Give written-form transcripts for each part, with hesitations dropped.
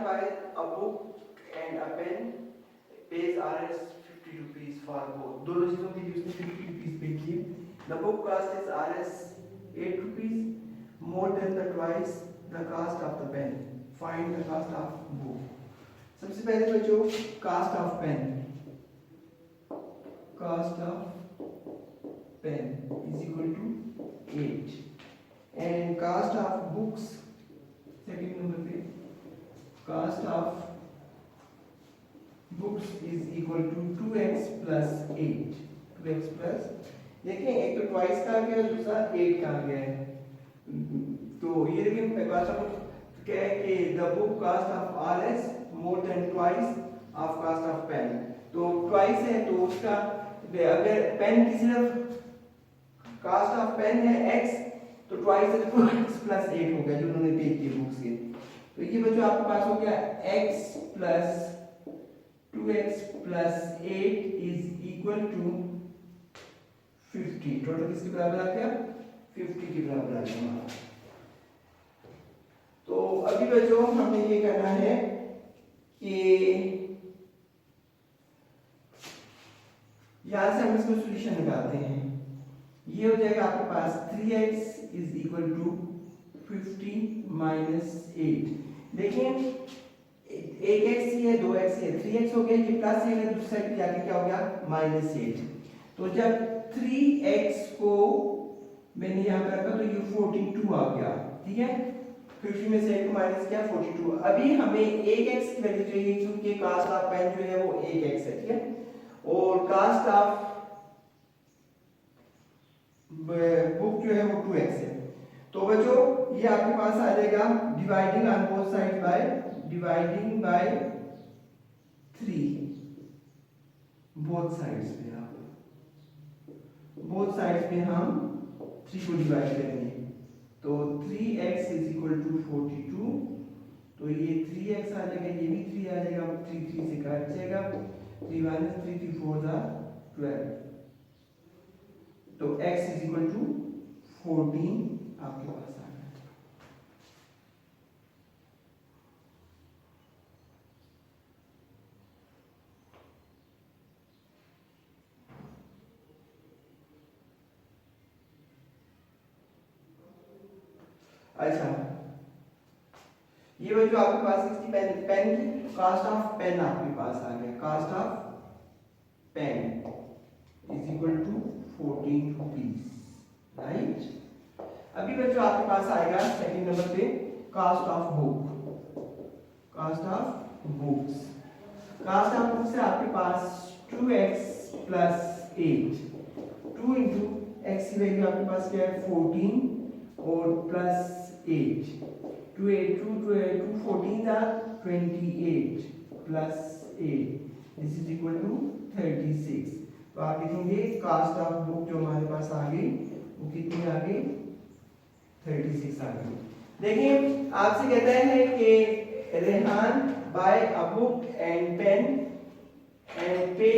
buy a book and a pen pays Rs 50 rupees for both. दोनों चीजों के लिए उसने 50 rupees पे किए. The book cost is Rs 8 rupees, more than the twice the cost of the pen. Find the cost of book. सबसे पहले बच्चों cost of pen. Cost of pen is equal to 8 and cost of books second number पे cost of books is equal to 2x plus 8. 2x plus देखें एक तो twice का आ गया दूसरा 8 का आ गया है. तो ये देखिए cost of क्या है कि the book cost of Rs more than twice of cost of pen. तो twice है तो उसका अगर पेन की सिर्फ cost of pen है x तो twice है तो x plus 8 हो गया जो उन्होंने पे किए बुक्स के. तो ये बच्चों आपके पास हो गया x plus 2x plus 8 is equal to 50. Total किसके बराबर आ गया 50 के बराबर आ गया. तो अभी बच्चों हमें ये करना है कि यहां से हम इसमें सॉल्यूशन निकालते हैं. ये हो जाएगा आपके पास 3x is equal to 50 minus 8. देखिए एक x ही है 2x है 3x हो गया ये प्लस 8 है दूसरी साइड पे आके क्या हो गया माइनस 8. तो जब 3x को मैंने यहाँ पे रखा तो ये 42 आ गया. ठीक है 50 में से 8 को माइनस किया 42. अभी हमें 1x की वैल्यू चाहिए क्योंकि कास्ट ऑफ पेन जो है वो 1x है. ठीक है और कास्ट ऑफ बुक जो है वो 2x है. तो बच्चों ये आपके पास आ जाएगा dividing on both side by dividing by 3 both sides पे बोथ साइड्स पे हम 3 को डिवाइड करेंगे. तो 3x is equal to 42. तो ये 3x आ जाएगा ये भी 3 आ जाएगा 3 3 से काट जाएगा 3 minus 3 3 4 are 12. तो x is equal to 14 आपके पास आ गया. अच्छा ये जो आपके पास इसकी पेन की कास्ट ऑफ पेन आपके पास आ गया. Cost of pen is equal to 14 rupees. Right अभी बच्चों आपके पास आएगा सेकंड नंबर पे cost of book. Cost of books. Cost of books है आपके पास 2x plus 8. 2 into x की वैल्यू आपके पास क्या है 14 और plus 8. 2 14 are 28 plus 8. This is equal to 36. तो आप लिखेंगे कास्ट ऑफ बुक जो हमारे पास आ गई वो कितनी आ गई 36 आ गई. देखिए आपसे कहता है कि Rehan buy a book and pen and pay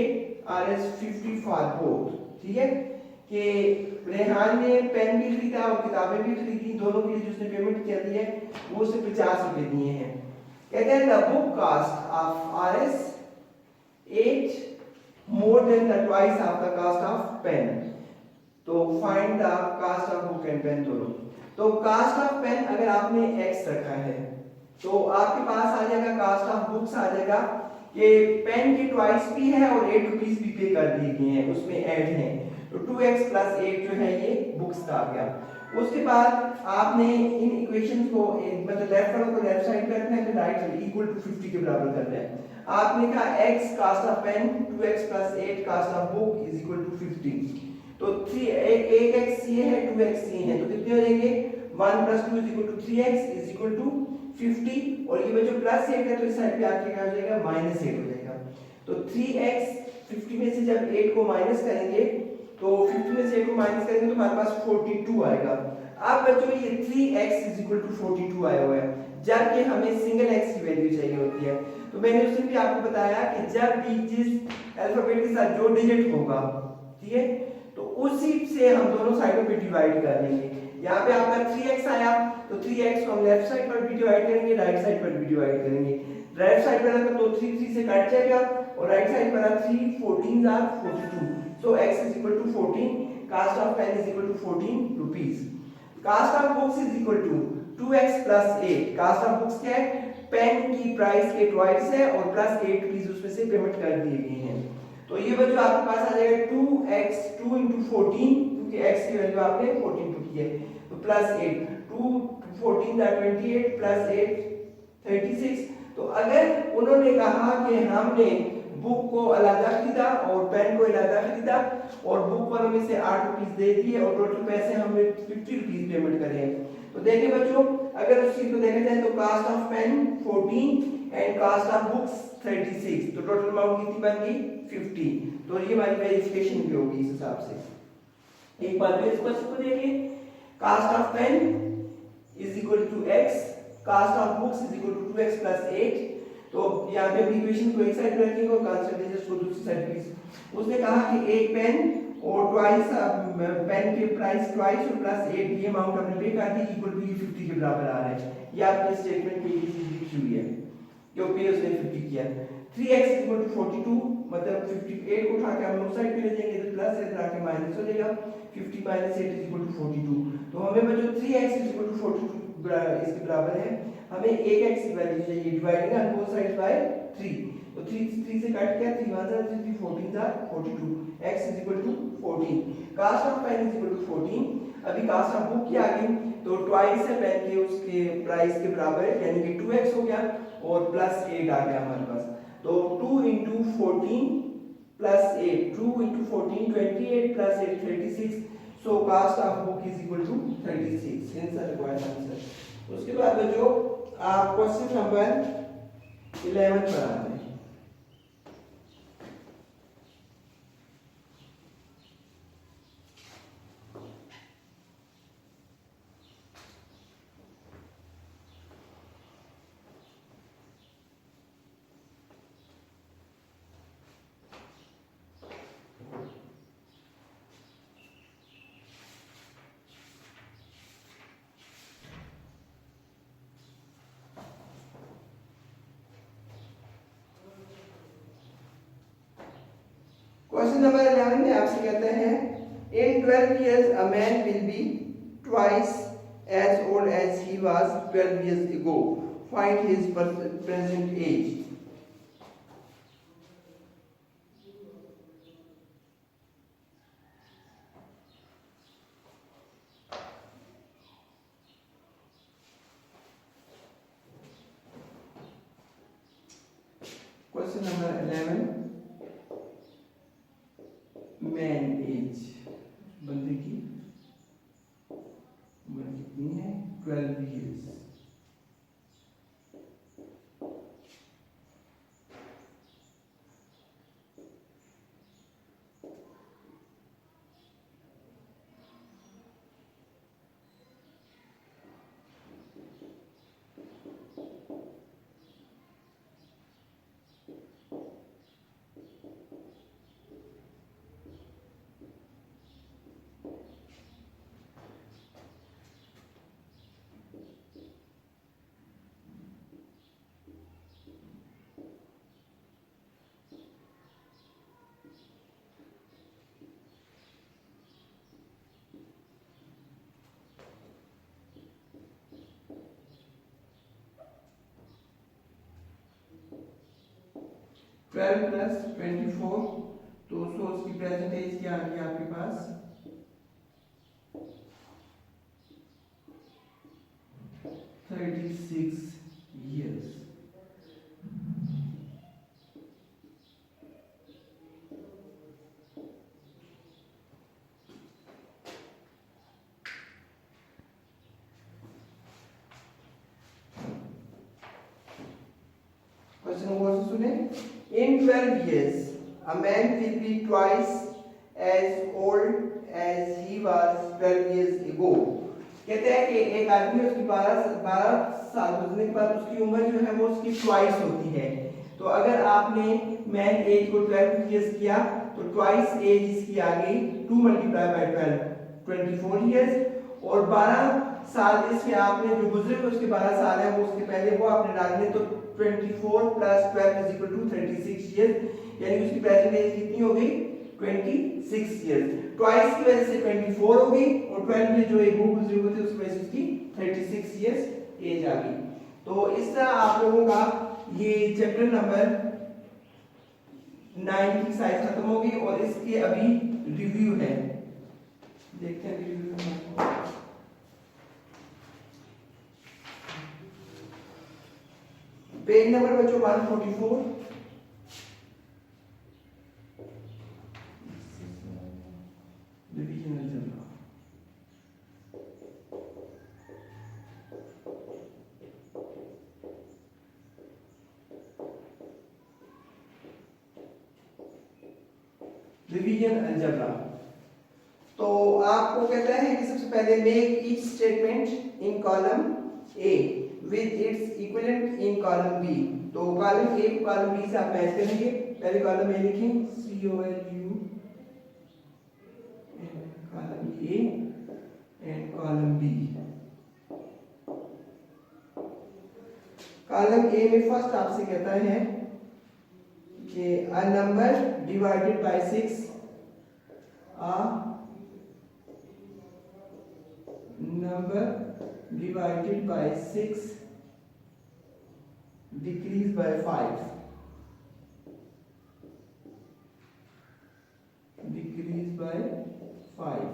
Rs 50 for both. ठीक है कि रेहान ने पेन भी खरीदा और किताबें भी खरीदी. दोनों के लिए जो उसने पेमेंट कर दी है वो उसे 50 रुपए दिए हैं. कहते हैं the book cost of Rs 8 more than the twice of the cost of pen. तो find the cost of book and pen दोनों. तो cost of pen अगर आपने x रखा है तो आपके पास आ जाएगा cost of books आ जाएगा कि पेन की ट्वाइस भी है और 8 रुपीस भी पे कर दिए गए हैं उसमें ऐड हैं. तो 2x plus 8 जो है ये बुक्स का आ गया. उसके बाद आपने इन इक्वेशंस को मतलब लेफ्ट वालों को लेफ्ट साइड पे रखना है तो राइट साइड इक्वल टू 50 के बराबर करना है. आपने कहा x cost of pen 2x plus 8 cost of book is equal to 50. तो 1x ये है 2x ये है तो कितने हो जाएंगे 1 plus 2 is equal to 3x is equal to 50. और ये जो प्लस 8 है तो इस साइड पे आके क्या हो जाएगा माइनस 8 हो जाएगा. तो 3x 50 में से जब 8 को माइनस करेंगे तो 50 में से 8 को माइनस करेंगे तो हमारे पास 42 आएगा. अब बच्चों ये 3x is equal to 42 आया हुआ है जबकि हमें सिंगल x की वैल्यू चाहिए होती है. तो मैंने उस दिन भी आपको बताया कि जब भी जिस अल्फाबेट के साथ जो डिजिट होगा ठीक है तो उसी से हम दोनों साइडों पे डिवाइड कर लेंगे. यहाँ पे आपका 3x आया तो 3x को हम लेफ्ट साइड पर भी डिवाइड करेंगे राइट साइड पर भी डिवाइड करेंगे. लेफ्ट साइड वाला तो 3 3 से कट जाएगा और राइट साइड वाला 3 14 are 42, so x is equal to 14, cost of pen is equal to 14 rupees. Cost of books is equal to 2x plus 8। Cost of books क्या है, पेन की प्राइस के ट्वाइस है और प्लस 8 रुपीस उसमें से payment कर दिए गए हैं। तो ये बच्चों आपके पास आ जाएगा 2x 2 into 14, क्योंकि x की वैल्यू आपने 14 पुट की है, तो प्लस 8 2 14 दा 28 प्लस 8 36। तो अगर उन्होंने कहा कि हमने बुक को अलग खरीदा और पेन को अलग खरीदा और बुक वालों में से 8 रुपीस दे दिए और टोटल पैसे हमने 50 रुपीस पेमेंट करे हैं, तो देखिए बच्चों अगर उस चीज को देखा जाए तो cost of pen 14 and cost of books 36, तो टोटल अमाउंट कितनी बन गई 50। तो ये हमारी वेरिफिकेशन भी होगी इस हिसाब से। एक बार फिर इस क्वेश्चन को देखिए, cost of pen is equal to x, cost of books is equal to 2x plus 8। तो यहाँ पे अपनी इक्वेशन को एक साइड रखेंगे और कंसंट्रेशन को दूसरी साइड पे। उसने कहा कि एक पेन और ट्वाइस पेन के प्राइस ट्वाइस और प्लस 8 ये अमाउंट हमने पे कर दी इक्वल टू 50 के बराबर आ रहा है। ये आपके स्टेटमेंट पे लिखी हुई है जो पे उसने 50 किया। 3x इक्वल टू 42, मतलब 58 को उठा के हम उस साइड पे ले जाएंगे तो प्लस इधर आके माइनस हो जाएगा, 50 माइनस 8 इज इक्वल टू 42। तो हमें बच्चों 3x इज इक्वल टू 42 इसके बराबर है, हमें एक x की वैल्यू चाहिए, dividing on both sides by 3। तो 3 3 से कट गया, 3 1 3 3 14 था 42, x is equal to 14। Cost of pen is equal to 14। अभी कास्ट ऑफ बुक की आ गई तो ट्वाइस है पेन के उसके प्राइस के बराबर है, यानी कि 2x हो गया और प्लस 8 आ गया हमारे पास। तो 2 into 14 plus 8, 2 into 14 28 plus 8 36, so cost of book is equal to 36, hence the required answer। उसके बाद बच्चों आप क्वेश्चन नंबर 11 पर आते हैं। क्वेश्चन नंबर 11 में आपसे कहते हैं in 12 years a man will be twice as old as he was 12 years ago, find his present age। Question number 11, man age, बंदे की उम्र कितनी है 12 years। ट्वेल्व प्लस 24, तो उसकी प्रेजेंट एज क्या आ गई आपके पास 36 years। क्वेश्चन को सुने, in 12 years a man will be twice as old as he was 12 years ago। कहते हैं कि एक आदमी उसकी 12 साल गुजरने के बाद उसकी उम्र जो है वो उसकी ट्वाइस होती है। तो अगर आपने मैन एज को 12 इयर्स किया तो ट्वाइस एज इसकी आ गई 2 × 12 24 इयर्स, और 12 साल इसमें आपने जो गुजरे हुए उसके 12 साल है वो उसके पहले वो आपने डालने, तो 24 + 12 = 36 ईयर्स, यानी उसकी प्रेजेंट एज कितनी हो गई 26 ईयर्स। ट्वाइस की वजह से 24 हो गई और 12 में जो एक वो गुजरे हुए थे उसकी वजह से उसकी 36 ईयर्स एज आ गई। तो इस तरह आप लोगों का ये चैप्टर नंबर 9 की साइज खत्म होगी और इसके अभी रिव्यू है, देखते हैं रिव्यू। पेज नंबर बच्चों 144, रिवीजन चल रहा। Revision algebra. तो आपको कहता है कि सबसे पहले make each statement in column A with its equivalent in column B. तो कॉलम ए को कॉलम बी से आप मैच करेंगे। पहले कॉलम ए लिखें COLU, column A and column B. Column A में फर्स्ट आपसे कहता है कि a number divided by 6, a number divided by 6 decrease by 5, decrease by 5।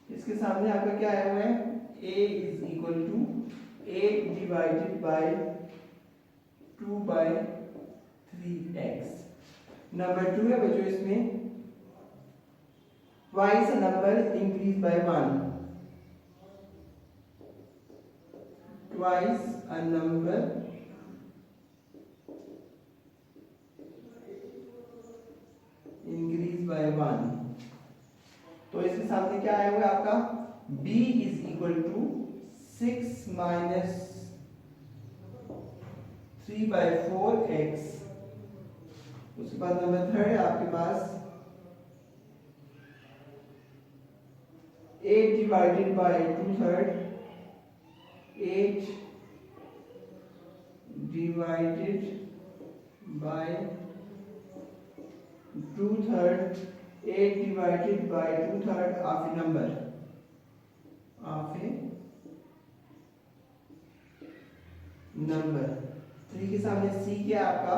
इसके सामने आपका क्या आया हुआ है, a is equal to 8 divided by 2/3x। Number 2 है बच्चों, इसमें twice a number increase by 1, twice a number increase by 1। तो इसके सामने क्या आया हुआ है आपका, b is equal to 6 minus 3/4x। उसके बाद नंबर 3 है आपके पास 8 divided by 2/3, 8 divided by 2/3, 8 divided by 2/3 of a number, of a number। 3 के सामने c क्या है आपका,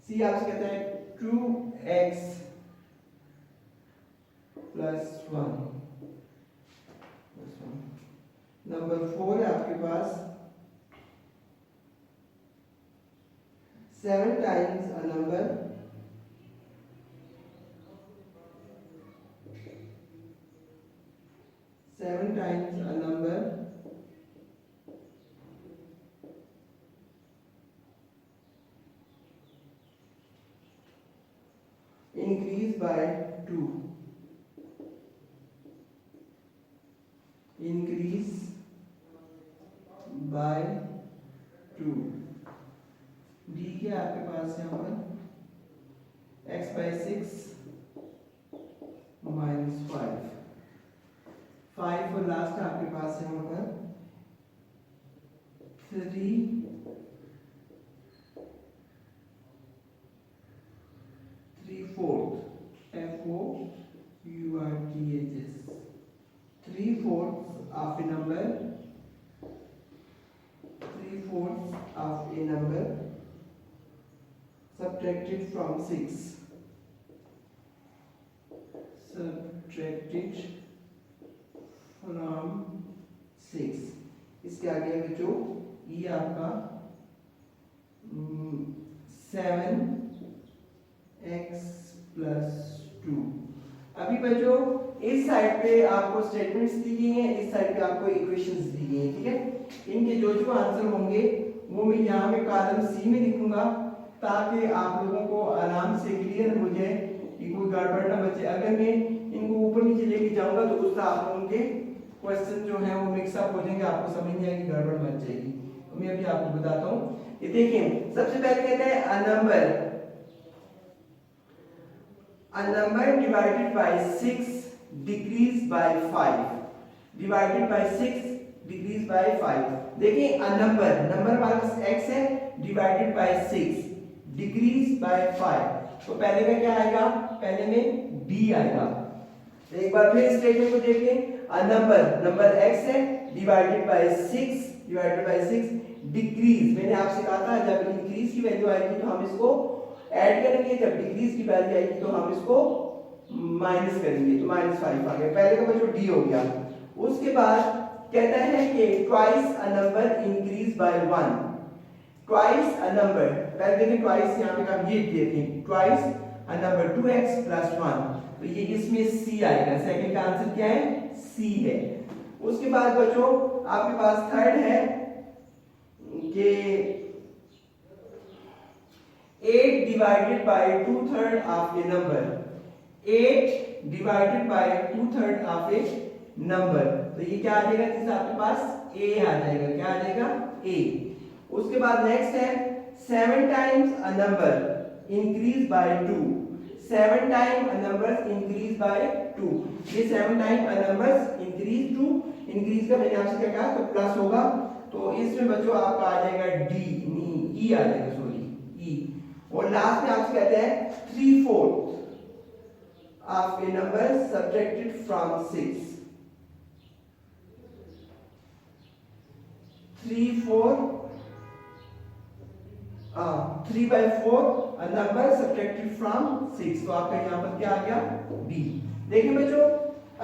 c आपसे कहता है 2x + 1। नंबर 4 है आपके पास 7 times a number, 7 times a number increase by 2, increase by 2। d क्या आपके पास यहाँ पर x/6 - 5, 5 और लास्ट आपके पास यहाँ पर 3 3/4 FOURTHS, 3/4 of a number, 3/4 of a number subtracted from 6, subtracted from 6। इसके आगे बच्चों ये आपका 7x + 2। अभी बच्चों इस साइड पे आपको स्टेटमेंट्स दी गई हैं, इस साइड पे आपको इक्वेशंस दी गई हैं, ठीक है। इनके जो जो आंसर होंगे वो मैं यहाँ पे कॉलम सी में लिखूंगा ताकि आप लोगों को आराम से क्लियर हो जाए कि कोई गड़बड़ ना बचे। अगर मैं इनको ऊपर नीचे लेके जाऊंगा तो उससे आप लोगों के क्वेश्चन जो है वो मिक्स अप हो जाएंगे, आपको समझ नहीं आएगी, गड़बड़ मच जाएगी। तो मैं अभी आपको बताता हूँ। ये देखिए सबसे पहले कहते हैं a number, A number divided by 6 decrease by 5. Divided by 6 decrease by 5. देखिए a number हमारे पास x है, divided by 6 decrease by 5. तो पहले में क्या आएगा? पहले में d आएगा. एक बार फिर स्टेटमेंट को देखें. a number x है, divided by 6 डिक्रीज. मैंने आपसे कहा था जब इंक्रीज की वैल्यू आएगी तो हम इसको ऐड करेंगे, जब डिक्रीज की वैल्यू आएगी तो हम इसको माइनस करेंगे. तो -5 आ गया. पहले का बच्चों डी हो गया. उसके बाद कहता है कि twice a number increase by 1. Twice a number, पहले देखें ट्वाइस यहाँ पे काम ये देखें. Twice a number 2x + 1. तो ये इसमें सी आएगा. सेकंड का आंसर क्या है? सी है. उसके बाद बच्चों आपके पास थर्ड है कि 8 divided by 2/3 of a number. 8 divided by 2/3 of a number. तो ये क्या आ जाएगा? जिससे आपके पास a आ जाएगा. क्या आ जाएगा? a. उसके बाद नेक्स्ट है 7 times a number increase by 2. 7 times a number increase by 2. ये 7 times a number increase to increase का मैंने आपसे क्या कहा? तो प्लस होगा. तो इसमें बच्चों आपका आ जाएगा डी, ई आ जाएगा, सॉरी ई. और लास्ट में आपसे कहते हैं 3/4 of a number subtracted from 6. 3/4 a number subtracted from 6. तो आपका यहाँ पर क्या आ गया? डी. देखिए बच्चों,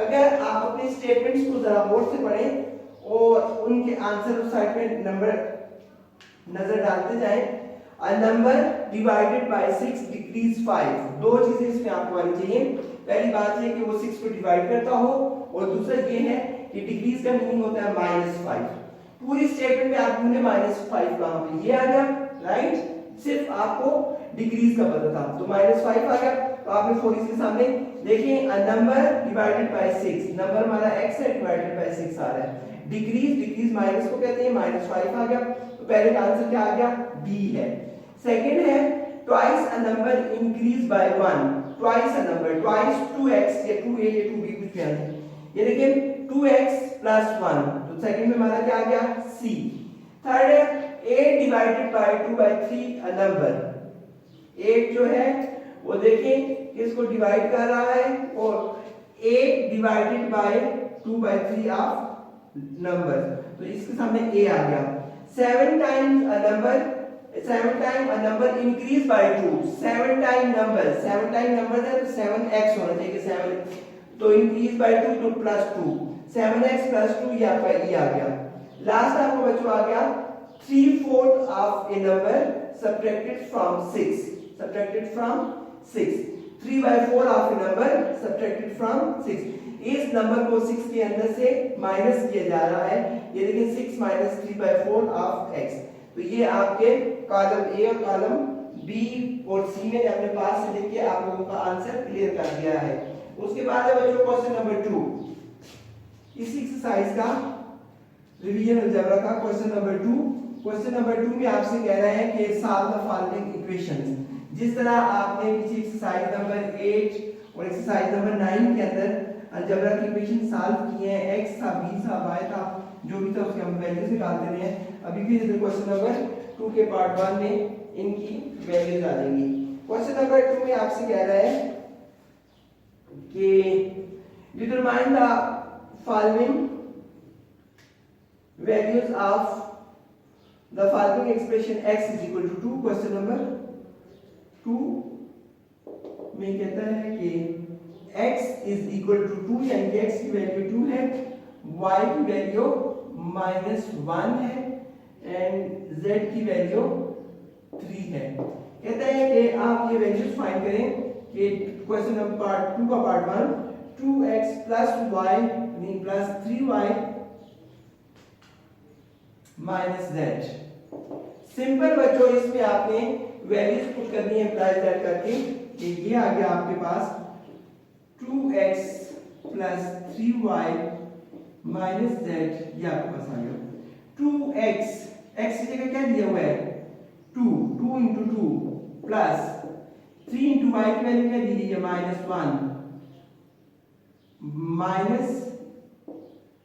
अगर आप अपने स्टेटमेंट्स को जरा गौर से पढ़ें और उनके आंसर उस साइड में नंबर नजर डालते जाएं. A number divided by 6 decrease 5. दो चीजें इसमें आपको आनी चाहिए. पहली बात है कि वो 6 को डिवाइड करता हो, और दूसरा ये है कि डिक्रीज का मीनिंग होता है -5. पूरी स्टेटमेंट में आप ढूंढे -5 कहां पे? ये आ गया, राइट. सिर्फ आपको डिक्रीज का पता था तो -5 आ गया. तो आपने 4 इसके सामने देखिए. A number divided by 6, number हमारा x है, डिवाइडेड बाय 6 आ रहा है. डिक्रीज माइनस को कहते हैं. -5 आ गया. तो पहले का आंसर क्या आ गया? बी है. सेकंड है twice a number increase by 1. Twice a number, twice 2x या 2a या 2b कुछ भी आए. ये देखिए 2x + 1. तो सेकंड में हमारा क्या आ गया? सी. थर्ड है 8 divided by 2/3 अ नंबर. 8 जो है वो देखिए किसको डिवाइड कर रहा है, और 8 divided by 2/3 ऑफ नंबर. तो इसके सामने a आ गया. 7 times a number increase by 2. 7 time number है तो 7x होना चाहिए. 7 तो इंक्रीज बाय 2 तो +2. 7x + 2 ये आपका e आ गया. लास्ट आपको बच्चों आ गया 3/4 of a number subtracted from 6. 3/4 of a number subtracted from 6. इस नंबर को 6 के अंदर से माइनस किया जा रहा है. ये देखिए 6 - 3/4 of x. तो ये आपके कॉलम ए और कॉलम बी और सी में अपने पास से देखिए आप लोगों का आंसर क्लियर कर दिया है. उसके बाद है बच्चों क्वेश्चन नंबर 2. इस एक्सरसाइज का रिवीजन अलजेब्रा का क्वेश्चन नंबर 2. क्वेश्चन नंबर 2 में आपसे कह रहे हैं कि सॉल्व द फॉलोइंग इक्वेशंस. जिस तरह आपने पीछे एक्सरसाइज नंबर 8 और एक्सरसाइज नंबर 9 के अंदर अलजेब्रा की इक्वेशन सॉल्व किए हैं, x था, b था, y था, जो भी था उसके हम वैल्यूज निकालते रहे हैं. अभी भी इधर क्वेश्चन नंबर 2 के पार्ट 1 में इनकी वैल्यूज आ जाएंगी. क्वेश्चन नंबर 2 में आपसे कह रहा है कि determine the following values of the following expression x = 2. Question number 2 में कहता है कि x = 2, यानी कि x की वैल्यू 2 है, y की वैल्यू -1 है एंड z की वैल्यू 3 है. कहता है कि आप ये वैल्यूज फाइंड करें कि क्वेश्चन नंबर पार्ट 2 का पार्ट 1 2x + y यानी +3y - z. सिंपल बच्चों, इसमें आपने वैल्यूज पुट करनी है अप्लाई दैट करके. ये आ गया आपके पास 2x + 3y - z. ये आपके पास आ गया 2x. x की जगह क्या दिया हुआ है? 2 × 2 प्लस 3 इंटू वाई की वैल्यू क्या दी गई है -1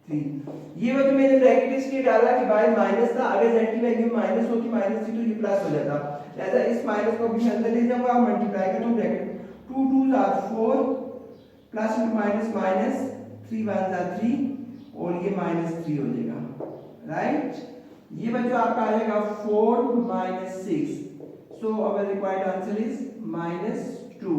-3। ये वजह मैंने ब्रैकेट इसलिए डाला कि भाई माइनस था, अगर z की वैल्यू माइनस होती -3 तो ये प्लस हो जाता, लिहाजा इस माइनस को भी अंदर ले जाऊंगा, मल्टीप्लाई कर दूं bracket 2 2s are 4 plus into minus minus 3 1s are 3 और ये -3 हो जाएगा, राइट। ये बच्चों आपका आ जाएगा 4 -6, so our required answer is -2।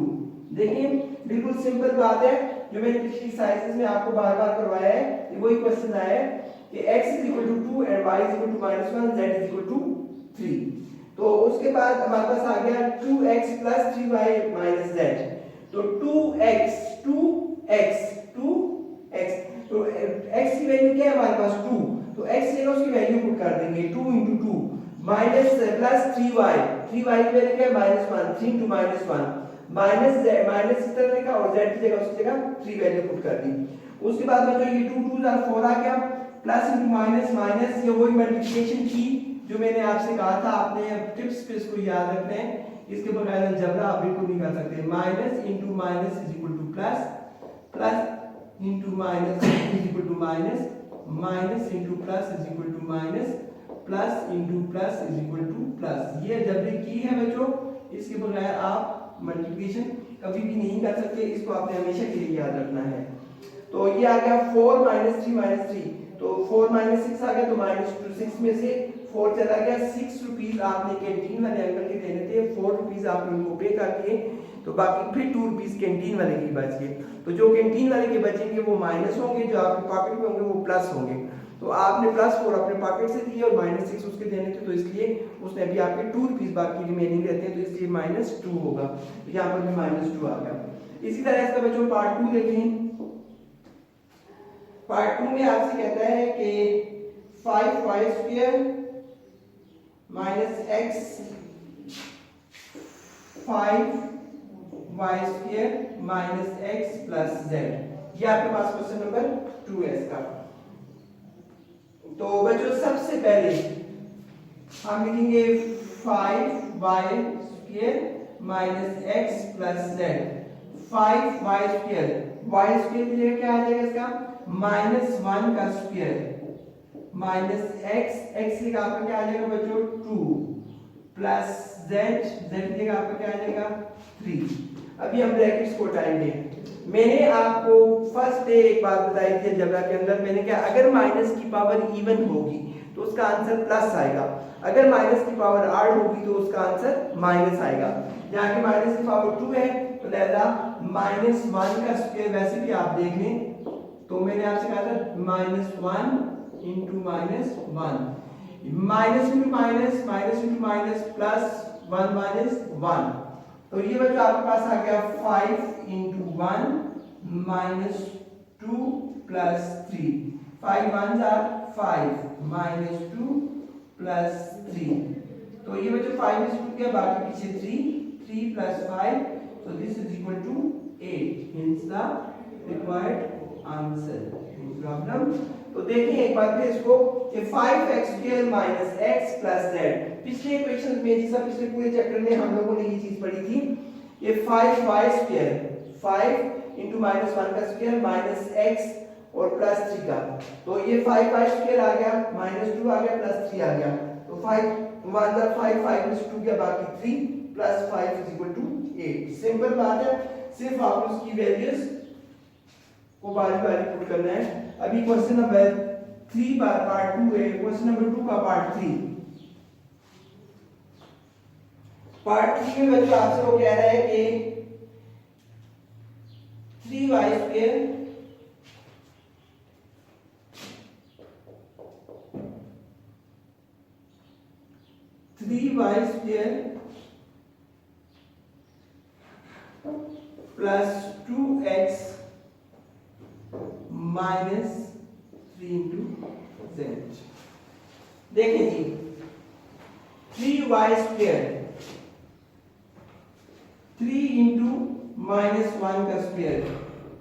देखिए बिल्कुल सिंपल बात है, जो मैंने पिछली एक्सरसाइजेस में आपको बार बार करवाया है, ये वही क्वेश्चन आया है कि x = 2 एंड y = -1, z = 3। तो उसके बाद हमारे पास आ गया 2x + 3y - z। तो 2x तो x की वैल्यू क्या है हमारे पास 2, तो x से उसकी वैल्यू पुट कर देंगे 2 × 2 माइनस प्लस 3y की वैल्यू क्या है -1, 3 × -1 माइनस z माइनस इस तरह लिखा और z की जगह उसकी जगह 3 वैल्यू पुट कर दी। उसके बाद बच्चों ये 2 2s are 4 आ गया, प्लस इंटू माइनस माइनस, ये वही मल्टीप्लिकेशन की जो मैंने आपसे कहा था, आपने टिप्स पे इसको याद रखना है, इसके बगैर अलजेब्रा आप बिल्कुल नहीं कर सकते। Minus into minus is equal to plus, plus into minus is equal to minus, minus into plus is equal to minus, plus into plus is equal to plus. ये अलजेब्रिक की है बच्चों, इसके बगैर आप मल्टीप्लिकेशन कभी भी नहीं कर सकते, इसको आपने हमेशा के लिए याद रखना है। तो ये आ गया 4 - 3 तो 4 - 6 आ गया, तो -6 में से 4 चला गया। 6 रुपीस आपने कैंटीन वाले अंकल के देने थे, 4 रुपीस आपने उनको पे कर दिए, तो बाकी फिर 2 रुपीस कैंटीन वाले के बच गए। तो जो कैंटीन वाले के बचेंगे वो माइनस होंगे, जो आपके पॉकेट में होंगे वो प्लस होंगे। तो आपने +4 अपने पॉकेट से दिए और -6 उसके देने थे, तो इसलिए उसने अभी आपके 2 रुपीस बाकी रिमेनिंग रहते हैं, तो इसलिए -2 होगा। यहाँ पर भी -2 आ गया। इसी तरह इसका बच्चों पार्ट 2 देखें। पार्ट 2 में आपसे कहता है कि 5y² - x 5y² - x + z। ये आपके पास क्वेश्चन नंबर 2 है इसका। तो बच्चों सबसे पहले हम लिखेंगे 5y² - x + z। 5y² y² की जगह क्या आ जाएगा इसका -1 का स्क्वायर माइनस x की जगह आपका क्या आ जाएगा बच्चों 2 प्लस z की जगह आपका क्या आ जाएगा 3। अभी हम ब्रैकेट्स को उठाएंगे। मैंने आपको फर्स्ट डे एक बात बताई थी अलजेब्रा के अंदर, मैंने कहा अगर माइनस की पावर इवन होगी तो उसका आंसर प्लस आएगा, अगर माइनस की पावर ऑड होगी तो उसका आंसर माइनस आएगा। यहाँ के माइनस की पावर 2 है तो लिहाजा -1 का स्क्वायर, वैसे भी आप देख लें तो मैंने आपसे कहा था -1 × -1 माइनस इंटू माइनस प्लस 1 - 1। तो ये बच्चों आपके पास आ गया 5 × 1 - 2 + 3। 5 1s are 5 - 2 + 3। तो ये बच्चों 5 में से टूट गया, बाकी पीछे 3 + 5, so this is equal to 8, hence the required answer in problem। तो देखिए एक बार फिर इसको कि 5x² - x + z। पिछले इक्वेशन में जैसा पिछले पूरे चैप्टर में हम लोगों ने ये चीज पढ़ी थी, ये 5y² 5 × -1 का स्क्वायर माइनस x और +3 का, तो ये 5y² आ गया, -2 आ गया, +3 आ गया, तो 5 1 5 5 में से 2 गया, बाकी 3 + 5 = 8। सिंपल बात है, सिर्फ आप उसकी वैल्यूज को बारी-बारी पुट करना है। अभी क्वेश्चन नंबर 3 पार्ट 2 है, क्वेश्चन नंबर 2 का पार्ट 3। पार्ट 3 में बच्चों आपसे वो कह रहा है कि 3y² 3y² + 2x - 3 × z। देखिए जी 3y² 3 × -1 का स्क्वायर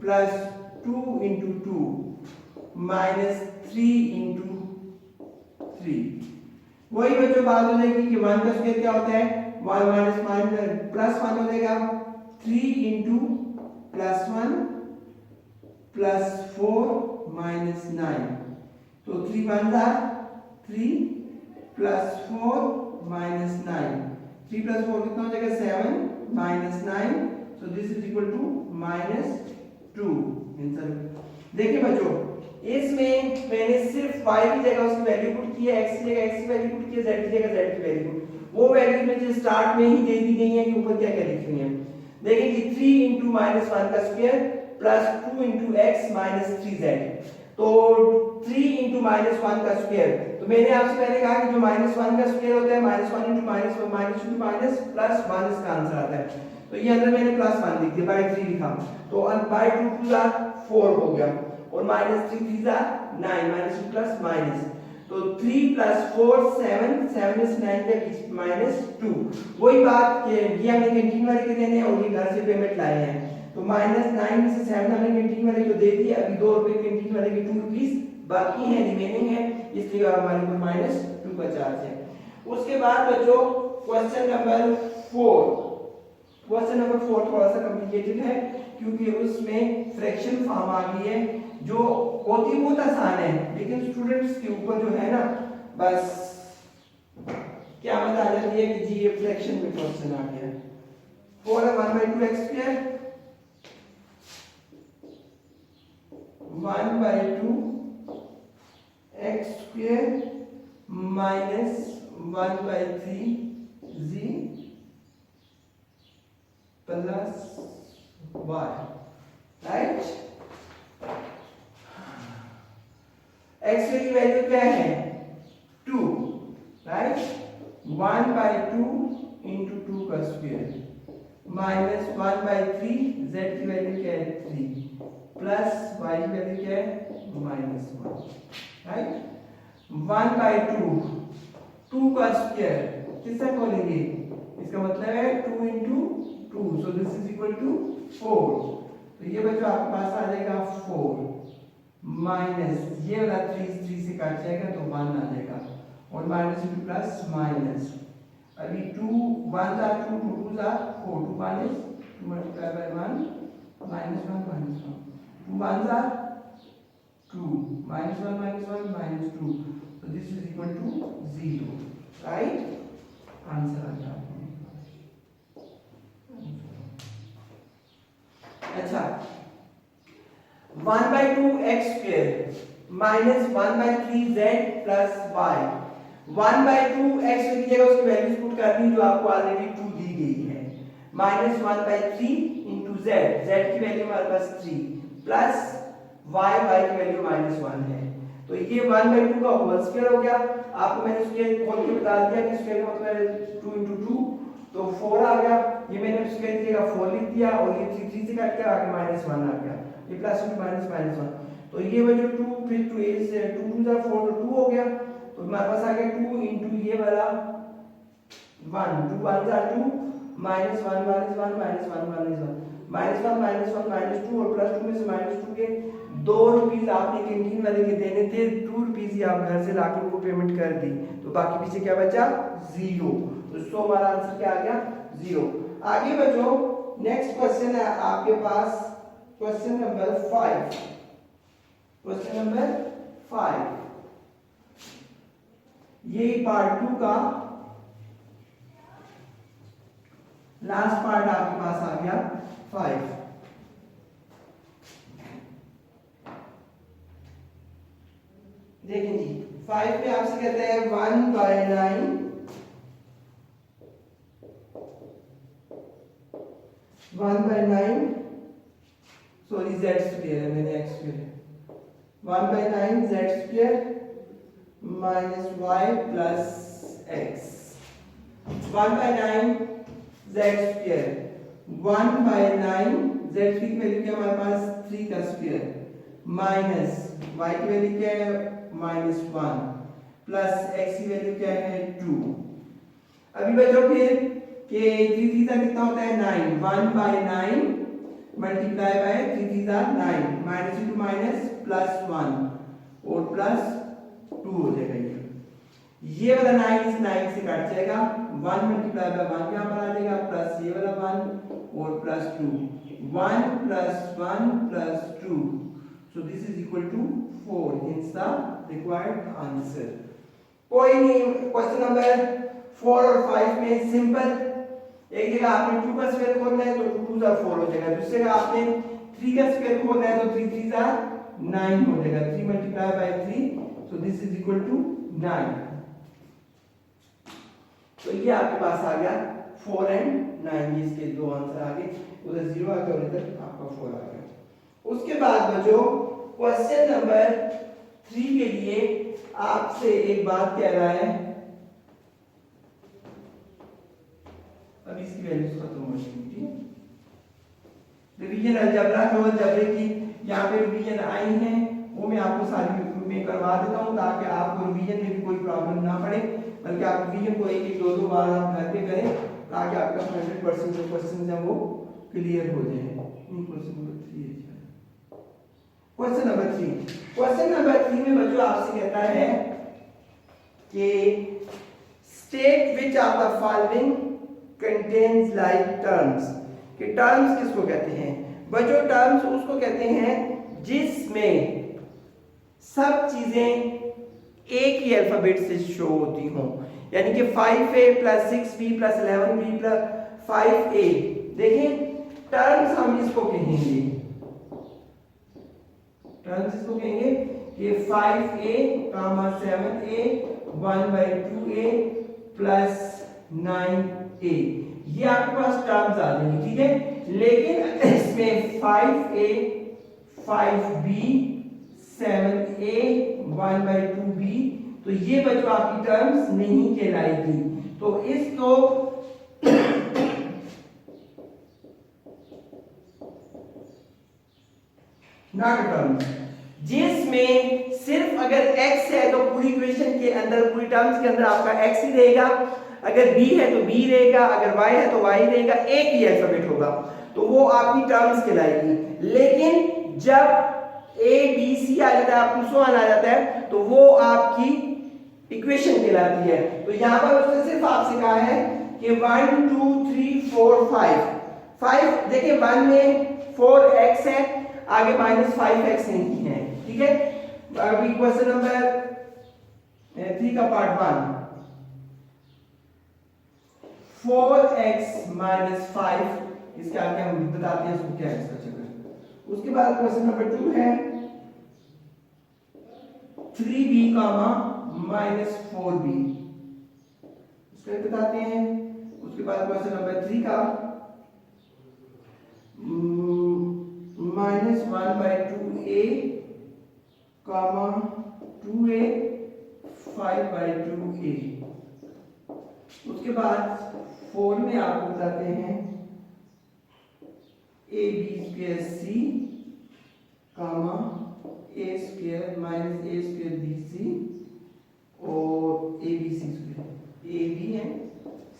प्लस 2 × 2 -3 × 3। वही बच्चों बात हो जाएगी कि 1 का स्क्वायर क्या होता है one minus minus plus one हो जाएगा 3 into plus one plus 4 minus 9, तो 3 वन जा 3 प्लस 4 माइनस 9, 3 प्लस 4 कितना हो जाएगा 7 minus 9, so this is equal to -2 answer. देखिए बच्चों इसमें मैंने सिर्फ y की जगह उसकी वैल्यू पुट की है, x की जगह x की वैल्यू पुट की है, z की जगह z की वैल्यू, वो वैल्यू मुझे स्टार्ट में ही दे दी गई है कि ऊपर क्या क्या लिखी हुई है। देखिए कि 3 इंटू माइनस 1 का square plus 2 into x minus 3z, तो 3 इंटू माइनस 1 का स्क्वायर, तो मैंने आपसे पहले कहा कि जो माइनस 1 का स्क्वायर होता है minus 1 into minus 1 minus 2 minus plus 1 इसका आंसर आता है, तो ये अंदर मैंने प्लस 1 लिख दिया, बाय 3 लिखा, तो बाय 2 टू जा 4 हो गया और माइनस 3 3 जा 9 माइनस 2 प्लस माइनस, तो 3 प्लस 4 7 7 में से 9 के बीच माइनस 2, वही बात ये हमने कैंटीन वाले के देने और ये घर से पेमेंट लाए हैं, तो माइनस 9 में से 7 हमने कैंटीन वाले को दे दिया, अभी 2 रुपए कैंटीन वाले के 2 रुपीस बाकी है रिमेनिंग है, इसलिए हमारे को माइनस 2 का चार्ज है। उसके बाद बच्चों क्वेश्चन नंबर 4, क्वेश्चन नंबर 4 थोड़ा सा कॉम्प्लिकेटेड है क्योंकि उसमें फ्रैक्शन फॉर्म आ गई है जो होती बहुत आसान है, लेकिन स्टूडेंट्स के ऊपर जो है ना बस क्या मत आ जाती है कि जी ये फ्रैक्शन में क्वेश्चन आ गया। 4 1/2 x square 1/2 x square minus 1/3 z plus y, right. x की वैल्यू क्या है 2, राइट, 1/2 इंटू 2 का स्क्वायर माइनस 1/3, z की वैल्यू क्या है 3 प्लस y की वैल्यू क्या है -1, राइट। 1/2 2 का स्क्वायर किससे खोलेंगे, इसका मतलब है 2 into 2, so this is equal to 4, तो ये बच्चों आपके पास आ जाएगा 4 माइनस ये वाला 3 से काट जाएगा तो 1 आ जाएगा और माइनस इंटू प्लस माइनस, अभी 2 1 जा 2 2 जा 4 2 माइनस 2 मल्टीप्लाई बाय 1 -1 2 1 जा 2 -1 -2, so this is equal to 0, right, answer आ गया। अच्छा 1/2 x square minus 1/3 z plus y, 1/2 x की जगह उसकी वैल्यूज पुट करनी जो आपको ऑलरेडी 2 दी गई है, माइनस 1/3 इंटू z, z की वैल्यू हमारे पास 3 प्लस y, y की वैल्यू -1 है, तो ये 1/2 का होल स्क्वायर हो गया। आपको मैंने स्क्वायर खोल के बता दिया कि स्क्वायर का मतलब है 2 इंटू 2, तो 4 आ गया, ये मैंने स्क्वायर की जगह 4 लिख दिया और ये 3 से काट के आगे -1 आ गया, ये प्लस इंटू माइनस -1, तो ये वैल्यू 2 फिर 2 से 2 2 जा 4 तो 2 हो गया, तो हमारे पास आ गया 2 इंटू ये वाला 1 2 1 जा 2 -1 -1 -1 -1 -1 -2 और प्लस 2 में से -2 के 2 रुपीस आपने कैंटीन वाले के देने थे, 2 रुपीस ही आप घर से लाके उनको पेमेंट कर दी, तो बाकी पीछे क्या बचा 0, तो हमारा आंसर क्या आ गया 0। आगे बच्चों नेक्स्ट क्वेश्चन है आपके पास क्वेश्चन नंबर 5, क्वेश्चन नंबर 5, ये पार्ट 2 का लास्ट पार्ट आपके पास आ गया 5। देखिए जी 5 में आपसे कहते हैं 1/9 1/9 सॉरी z स्क्वायर है, मैंने x square 1/9 z square minus y plus x 1/9 z square 1/9 z की वैल्यू क्या हमारे पास 3 का स्क्वायर माइनस y की वैल्यू क्या है -1 प्लस x की वैल्यू क्या है 2। अभी बच्चों फिर कि 3 3 का कितना होता है 9, 1/9 मल्टीप्लाई बाय 3 3 का 9 माइनस इंटू माइनस प्लस 1 और प्लस 2 हो जाएगा, ये वाला 9 इस 9 से कट जाएगा, 1 मल्टीप्लाई बाय 1 यहाँ पर आ जाएगा, प्लस ये वाला 1 और plus 2, 1 plus 1 plus 2, so this is equal to 4, hence the required answer. कोई नहीं, क्वेश्चन नंबर 4 और 5 में सिंपल, एक जगह आपने 2 का स्क्वायर खोलना है तो 2 का 4 हो जाएगा, दूसरी जगह आपने 3 का स्क्वायर खोलना है तो 3 3 का 9 हो जाएगा, 3 multiply by 3, so this is equal to 9. तो ये आपके पास आ गया 4 and 9, ये इसके दो आंसर आ गए, उधर 0 आ गया और इधर आपका 4 आ गया। उसके बाद बच्चों क्वेश्चन नंबर 3 के लिए आपसे एक बात कह रहा है, अब इसकी वैल्यूज खत्म हो जाएंगी। रिवीजन अलजेब्रा जो अलजेब्रे की यहाँ पे रिवीजन आई है वो मैं आपको सारी में करवा देता हूँ ताकि आपको रिवीजन में भी कोई प्रॉब्लम ना पड़े, बल्कि आप रिवीजन को एक दो दो बार आप घर पे करें ताकि आपका 100% जो क्वेश्चन है वो क्लियर हो जाए। क्वेश्चन नंबर 3 में बच्चों आपसे कहता है कि state which of the following contains like terms, कि टर्म्स किसको कहते हैं बच्चों? टर्म्स उसको कहते हैं जिसमें सब चीजें एक ही अल्फाबेट से शो होती हों, यानी कि 5a plus 6b plus 11b plus 5a। देखिए टर्म्स हम इसको कहेंगे, टर्म्स इसको कहेंगे कि 5a, 7a, 1/2a plus 9a, ये आपके पास टर्म्स आ जाएंगे, ठीक है। लेकिन इसमें 5a, 5b, 7a, 1/2b, तो ये बच्चों आपकी टर्म्स नहीं कहलाएगी, तो इसको नॉट टर्म्स। जिसमें सिर्फ अगर x है तो पूरी इक्वेशन के अंदर, पूरी टर्म्स के अंदर आपका x ही रहेगा, अगर b है तो b रहेगा, अगर y है तो y रहेगा, एक ही अल्फाबेट होगा, तो वो आपकी टर्म्स कहलाएगी। लेकिन जब a b c आ जाता है, आपको आ जाता है, तो वो आपकी इक्वेशन कहलाती है। तो यहां पर उसने सिर्फ आपसे कहा है कि 1 2 3 4 5 देखिए 1 में 4x है, आगे -5x नहीं है, ठीक है। अभी क्वेश्चन नंबर 3 का पार्ट 1, 4x - 5, इसके आगे हम बताते हैं इसको क्या है इसका चक्कर। उसके बाद क्वेश्चन नंबर 2 है 3b, -4b, इसको बताते हैं। उसके बाद क्वेश्चन नंबर 3 का -1/2a, 2a, 5/2a। उसके बाद 4 में आपको बताते हैं ab²c, a² - a²bc और abc², ab एंड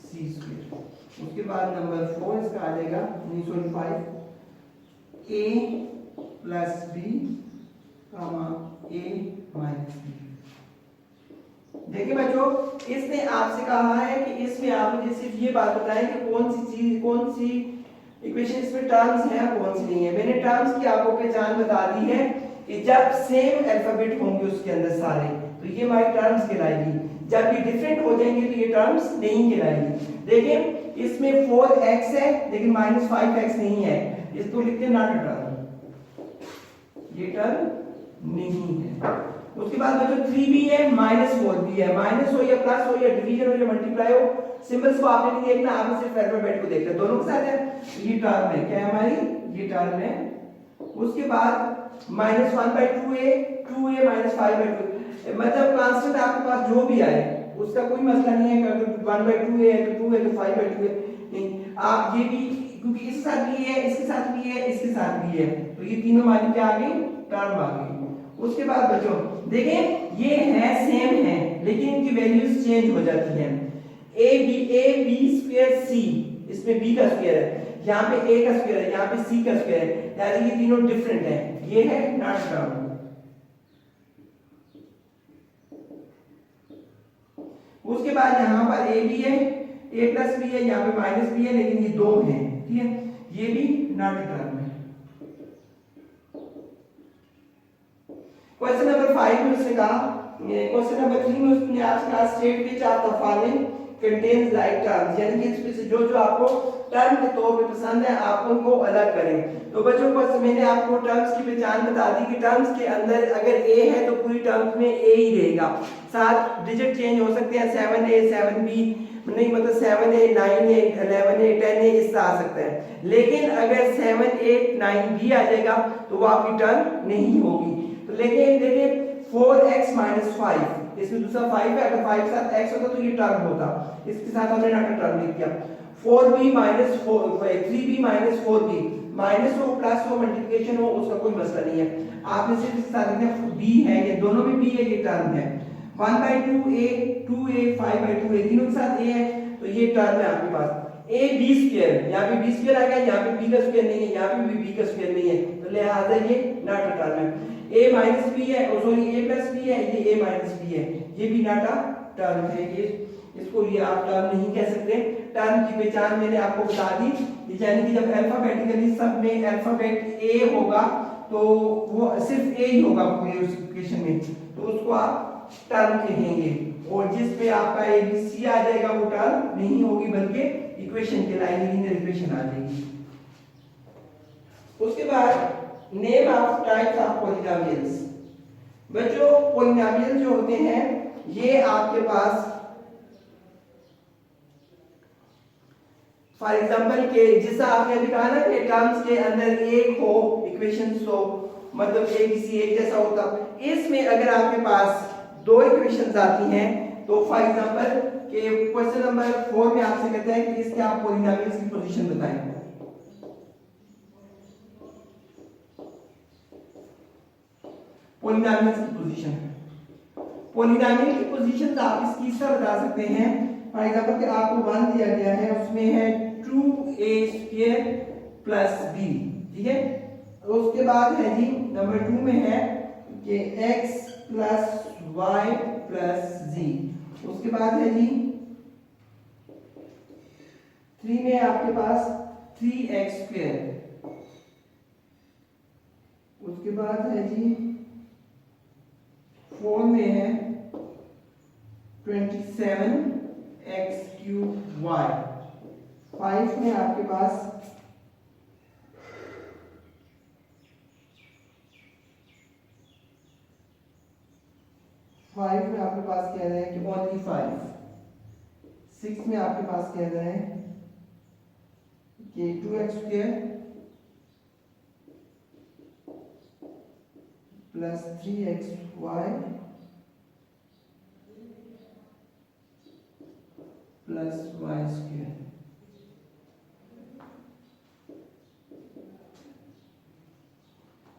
c²। उसके बाद नंबर 4 इसका आ जाएगा 5 a + b, a - b। देखिए बच्चों इसने आपसे कहा है कि इसमें आप मुझे सिर्फ ये बात बताएं कि कौन सी इक्वेशन इसमें टर्म्स है कौन सी नहीं है। मैंने टर्म्स की आपको पहचान बता दी है कि जब सेम अल्फाबेट होंगे उसके अंदर सारे, तो ये हमारी टर्म्स कहलाएगी। जब ये डिफरेंट हो जाएंगे तो ये टर्म्स नहीं कहलाएगी। देखिए इसमें 4x है लेकिन -5x नहीं है, इसको लिखते हैं नॉट टर्म, ये टर्म नहीं है। उसके बाद बच्चों 3b है, -4b है, माइनस हो या प्लस हो या डिवीजन हो या मल्टीप्लाई हो, सिंबल्स को आपने नहीं देखना, आपने सिर्फ अल्फाबेट को देखना, दोनों के साथ है। ये टर्म है, क्या है हमारी, ये टर्म है। उसके बाद -1/2a, 2a -5/2, मतलब कांस्टेंट आपके पास जो भी आए उसका कोई मसला नहीं है, अगर 1/2a है तो 2 है तो 5/2 है। आप ये भी, क्योंकि इसके साथ भी है, इसके साथ भी है, इसके साथ भी है, तो ये तीनों हमारी क्या आ गई, टर्म आ गई। उसके बाद बच्चों देखें ये है सेम है लेकिन इनकी वैल्यूज चेंज हो जाती हैं। ab²c, इसमें b का स्क्वायर है, यहाँ पे a का स्क्वायर है, यहाँ पे c का स्क्वायर है, यानी ये तीनों डिफरेंट है, ये है नॉट टर्म। उसके बाद यहाँ पर ए भी है, ए प्लस भी है, यहाँ पे माइनस भी है, लेकिन ये दो है, ठीक है, ये भी नॉट ए टर्म है। क्वेश्चन नंबर 5 में उसने कहा, क्वेश्चन नंबर 3 में उसने आपसे कहा state which of the following contains like terms, यानी कि इसमें से जो जो आपको टर्म के तौर पे पसंद है आप उनको अलग करें। तो बच्चों को मैंने आपको टर्म्स की पहचान बता दी कि टर्म्स के अंदर अगर ए है तो पूरी टर्म्स में ए ही रहेगा, 7 डिजिट चेंज हो सकते हैं, 7a 7b नहीं, मतलब 7a 9a 11a 10a इस तरह आ सकता है, लेकिन अगर 7 8 9b आ जाएगा तो वो आपकी टर्म नहीं होगी। तो लेकिन देखिए 4x - 5, इसमें दूसरा 5 है, अगर 5 के साथ x होता तो ये टर्म होता, इसके साथ हमने ना टर्म लिख दिया। 4b - 4 3b - 4b, माइनस हो प्लस हो मल्टीप्लिकेशन हो उसका कोई मसला नहीं है, आपने सिर्फ इसके साथ लिखना b है, ये दोनों में b है, ये टर्म है। 1/2a 2a 5/2a तीनों के साथ a है, तो ये टर्म है आपके पास। a b स्क्वायर, यहाँ पे b स्क्वायर आ गया, यहाँ पे b का स्क्वायर नहीं है, यहाँ पे भी b का स्क्वायर नहीं है, तो लिहाजा ये नॉट अ टर्म है। a माइनस b है, सॉरी a प्लस b है, ये a माइनस b है, ये भी नॉट अ टर्म है, ये इसको ये आप टर्म नहीं कह सकते। टर्म की पहचान मैंने आपको बता दी, यानी कि जब अल्फाबेटिकली सब में अल्फाबेट a होगा तो वो सिर्फ a ही होगा पूरी उस इक्वेशन में, तो उसको आप टर्म कहेंगे, और जिस पे आपका a b c आ जाएगा वो टर्म नहीं होगी बल्कि इक्वेशन कहलाएगी, लीनियर इक्वेशन आ जाएगी। उसके बाद name of types of polynomials. बच्चों पॉलिनोमियल जो होते हैं ये आपके पास फॉर एग्जांपल के जैसा आपने अभी कहा ना कि टर्म्स के अंदर एक हो इक्वेशंस हो, मतलब a b c एक जैसा होता, इसमें अगर आपके पास दो इक्वेशंस आती हैं तो फॉर एग्जांपल के क्वेश्चन नंबर 4 में आपसे कहते हैं कि इसके आप पॉलिनोमियल्स की पोजीशन बताएं। पॉलिनोमियल्स की पोजीशन, पॉलिनोमियल की पोजीशन आप इसकी इस तरह बता सकते हैं, फॉर एग्जांपल कि आपको 1 दिया गया है, उसमें है 2a² प्लस b, ठीक है, उसके बाद है जी नंबर 2 में है कि x plus y plus z, उसके बाद है जी 3 में आपके पास 3x², उसके बाद है जी 4 में है 27x³ y, 5 में आपके पास 5 में आपके पास कह रहे हैं कि ओनली 5, 6 में आपके पास कह रहे हैं कि 2x² plus 3xy plus y²।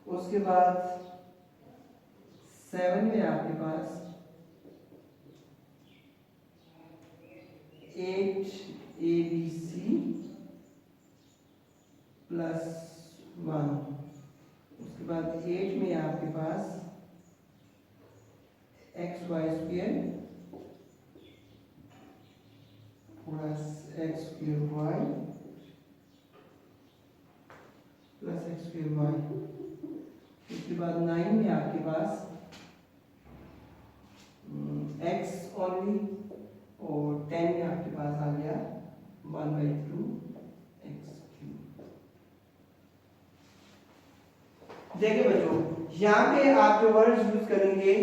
उसके बाद 7 में आपके पास 8abc प्लस 1, उसके बाद 8 में आपके पास xy² plus x² plus x², उसके बाद 9 में आपके पास x ओनली, और 10 में आपके पास आ गया 1/2 x³। देखिए बच्चों यहाँ पे आप जो वर्ड्स यूज करेंगे,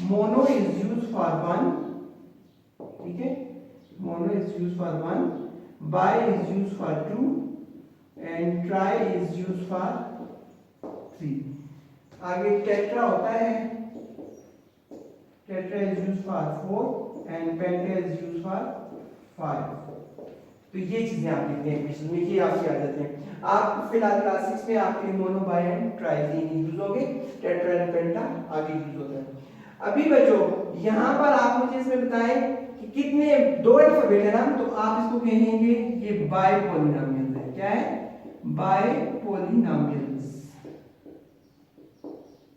मोनो इज यूज फॉर 1, ठीक है, mono is use for 1, bi is use for 2 and tri is use for 3। आगे टेट्रा होता है, tetra is use for 4 and penta is use for 5। तो ये चीजें आप लिखते हैं क्वेश्चन में, ये आपके आ जाते हैं। आप फिलहाल क्लास 6 में आपके मोनो बाय एंड ट्राई तीन यूज होंगे, टेट्रा एंड पेंटा आगे यूज होता है। अभी बच्चों यहाँ पर आप मुझे इसमें बताएं कि कितने दो अल्फाबेट है ना, तो आप इसको कहेंगे ये बाय पॉलिनोमियल्स है। क्या है? बाय पॉलिनोमियल्स,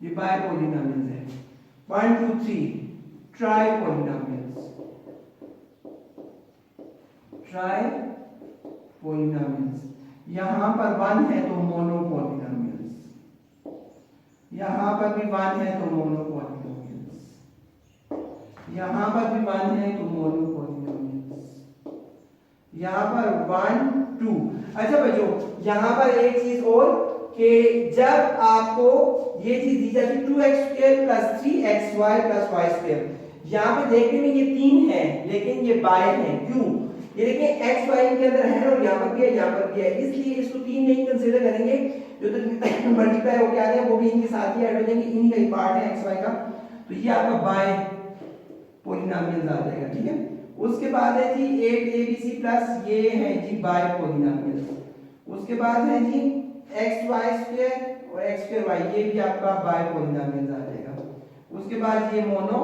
ये बाय पॉलिनोमियल्स है। 1 2 3 ट्राई पॉलिनोमियल्स, ट्राई पॉलिनोमियल्स। यहां पर 1 है तो मोनो पॉलिनोमियल्स, यहां पर भी 1 है तो मोनो पॉलिनोमियल्स, यहां पर भी 1 है तो मोनो पॉलिनोमियल्स, यहां पर 1 2। अच्छा बच्चों यहां पर एक चीज और कि जब आपको ये चीज दी जाती 2x² + 3xy + y², यहां पे देखने में ये 3 है लेकिन ये बाय है, क्यों? ये देखिए x y के अंदर है और यहां पर भी है, यहां पर भी है, इसलिए इसको 3 नहीं कंसीडर करेंगे। जो तो मल्टीप्लाई होके आ रहे हैं वो भी इनके साथ ही ऐड हो जाएंगे, इन्हीं का ही पार्ट है x y का, तो ये आपका बाय पॉलिनोमियल आ जाएगा। ठीक है, उसके बाद है जी 8abc प्लस ये है जी बाय पॉलिनोमियल, उसके बाद है जी xy² और x²y, ये भी आपका बाय पॉलिनोमियल आ जाएगा। उसके बाद ये मोनो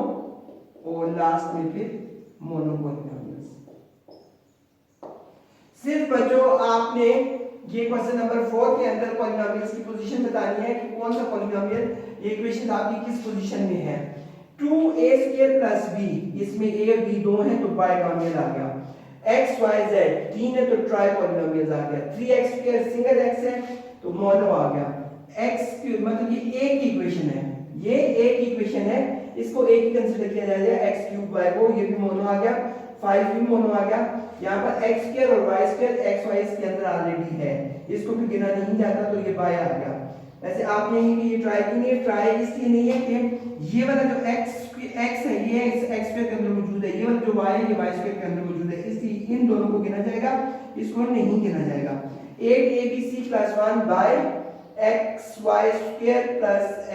और लास्ट में फिर मोनो पॉलिनोमियल्स। सिर्फ बच्चों आपने ये क्वेश्चन नंबर 4 के अंदर पॉलिनोमियल्स की पोजीशन बतानी है कि कौन सा पॉलिनोमियल ये इक्वेशन आपकी किस पोजीशन में है। 2a² + b, इसमें a और b दो हैं तो बाइनोमियल आ गया। x y z 3 है तो ट्राई पॉलिनोमियल आ गया। 3x² सिंगल x है तो मोनो आ गया। x³ मतलब ये एक ही इक्वेशन है, ये एक ही इक्वेशन है, इसको एक ही कंसीडर किया जाएगा। x³ y को ये भी मोनो आ गया, 5 भी मोनो आ गया। यहाँ पर x² और y² x y इसके अंदर ऑलरेडी है, इसको भी गिना नहीं जाता तो ये बाय आ गया। ऐसे आप कहेंगे कि ये ट्राई क्यों नहीं है? ट्राई इसलिए नहीं है कि ये वाला जो x है ये x² के अंदर मौजूद है, ये वाला जो y है ये y² के अंदर मौजूद है, इसलिए इन दोनों को गिना जाएगा, इसको नहीं गिना जाएगा। 8abc + 1 by xy² +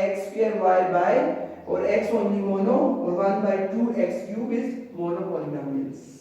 x²y by और x ओनली मोनो और 1/2 x³ इज मोनो पॉलिनोमियल्स।